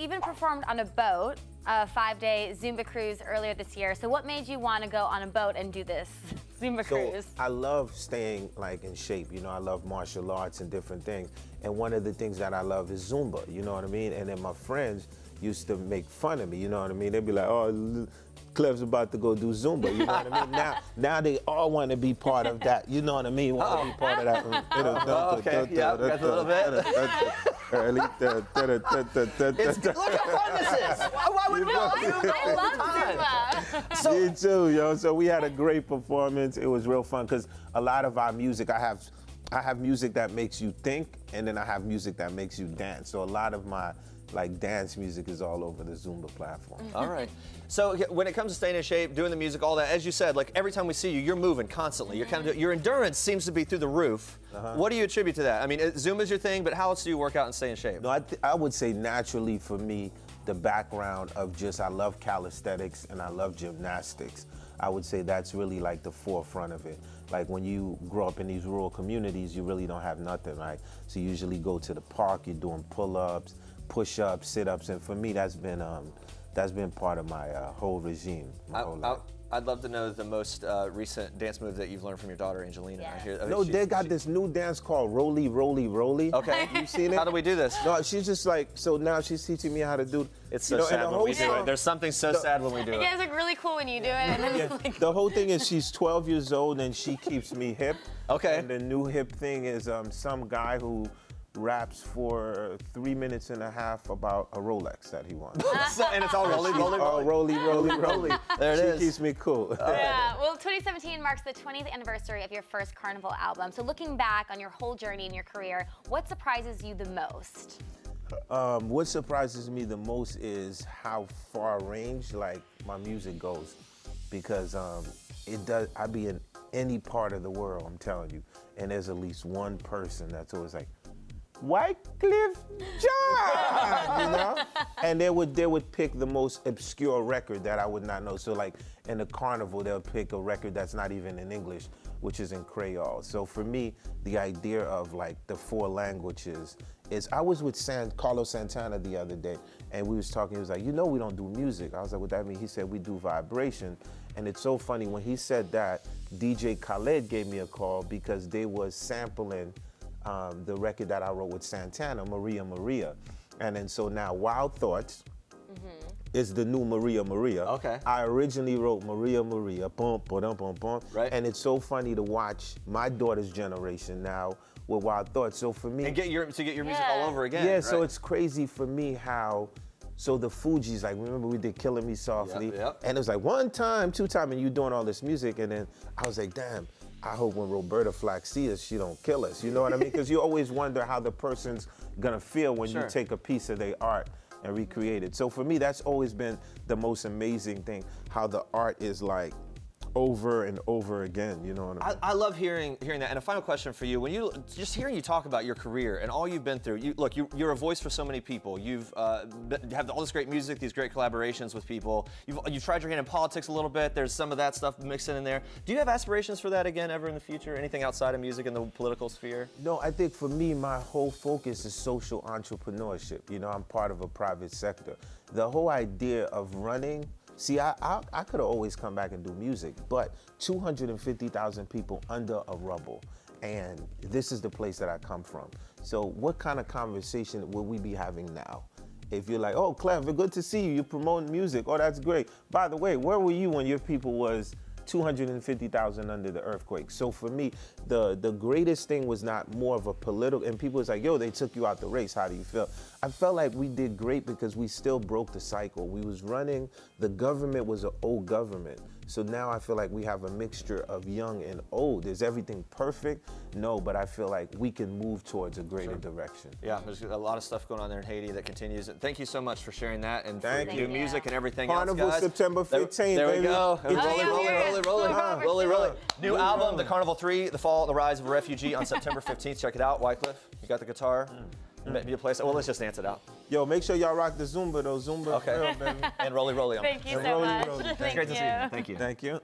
even performed on a boat, a 5-day Zumba cruise earlier this year. So what made you want to go on a boat and do this Zumba cruise? I love staying like in shape. You know, I love martial arts and different things. And one of the things that I love is Zumba, you know what I mean? And then my friends used to make fun of me, you know what I mean? They'd be like, oh, Clev's about to go do Zumba, you know what I mean? Now they all want to be part of that, you know what I mean? Want to be part of that. Okay, yeah, that's a little bit. Look how fun this is. Why would we not? I love Zumba. Me too, yo. So we had a great performance. It was real fun because a lot of our music, I have music that makes you think, and then I have music that makes you dance. So a lot of my dance music is all over the Zumba platform. All right. So when it comes to staying in shape, doing the music, all that, as you said, like every time we see you, you're moving constantly. You're kind of your endurance seems to be through the roof. What do you attribute to that? I mean, Zumba's your thing, but how else do you work out and stay in shape? No, I would say naturally for me, the background of just I love calisthenics and I love gymnastics. I would say that's really like the forefront of it. Like when you grow up in these rural communities, you really don't have nothing, right? So you usually go to the park, you're doing pull-ups, push-ups, sit-ups, and for me, that's been part of my whole regime, my whole life. I'd love to know the most recent dance move that you've learned from your daughter, Angelina. Yeah. No, they got this new dance called Roly, Roly, Roly. Okay. You seen it? How do we do this? No, she's just like, so now she's teaching me how to do. It's so sad when we do it. There's something so sad when we do it. You guys look really cool when you do it. And then like... The whole thing is she's 12 years old and she keeps me hip. Okay. And the new hip thing is some guy who raps for 3.5 minutes about a Rolex that he wants. And it's all roly, roly, roly. Oh, roly, roly, roly. There it is. She keeps me cool. Yeah, well, 2017 marks the 20th anniversary of your first Carnival album. So looking back on your whole journey in your career, what surprises you the most? What surprises me the most is how far range my music goes, because I be in any part of the world, I'm telling you, and there's at least one person that's always like, Wyclef Jean, you know? And they would pick the most obscure record that I would not know. So like in the Carnival, they'll pick a record that's not even in English, which is in Creole. So for me, the idea of like the 4 languages is, I was with Carlos Santana the other day, and we was talking, he was like, you know we don't do music. I was like, what that mean? He said, we do vibration. And it's so funny, when he said that, DJ Khaled gave me a call because they was sampling the record that I wrote with Santana, Maria Maria. And then so now Wild Thoughts is the new Maria Maria. Okay. I originally wrote Maria Maria, bum, ba-dum, bum, bum. Right. And it's so funny to watch my daughter's generation now with Wild Thoughts. So for me— And get your music all over again. Yeah, right? so it's crazy for me how, so the Fugees, like, remember we did Killing Me Softly? Yep. And it was like 1 time, 2 time, and you doing all this music, and then I was like, damn, I hope when Roberta Flack sees us, she don't kill us. You know what I mean? Because you always wonder how the person's gonna feel when you take a piece of their art and recreate it. So for me, that's always been the most amazing thing, how the art is like over and over again, you know what I mean? I love hearing that. And a final question for you: when just hearing you talk about your career and all you've been through, you're a voice for so many people. You've have all this great music, these great collaborations with people. You've tried your hand in politics a little bit. There's some of that stuff mixed in there. Do you have aspirations for that again ever in the future? Anything outside of music in the political sphere? No, I think for me, my whole focus is social entrepreneurship. You know, I'm part of a private sector. The whole idea of running. See, I could have always come back and do music, but 250,000 people under a rubble, and this is the place that I come from. So what kind of conversation will we be having now? If you're like, oh, Clef, good to see you, you're promoting music, oh, that's great. By the way, where were you when your people was 250,000 under the earthquake? So for me, the greatest thing was not more of a political, and people was like, yo, they took you out the race, how do you feel? I felt like we did great because we still broke the cycle. We was running, the government was an old government. So now I feel like we have a mixture of young and old. Is everything perfect? No, but I feel like we can move towards a greater direction. Yeah, there's a lot of stuff going on there in Haiti that continues. Thank you so much for sharing that and Thank for you. new music and everything Carnival else, guys. September 15th, there we baby. go. Roly, roly. New album, rolling. The Carnival III, The Fall, The Rise of a Refugee on September 15th. Check it out. Wyclef, you got the guitar. Be a place. Well, let's just dance it out. Yo, make sure y'all rock the Zumba, though. Zumba. Okay. Real, baby. And Roly, roly. Thank you so much. Roly. It's great to see you. Thank you. Thank you.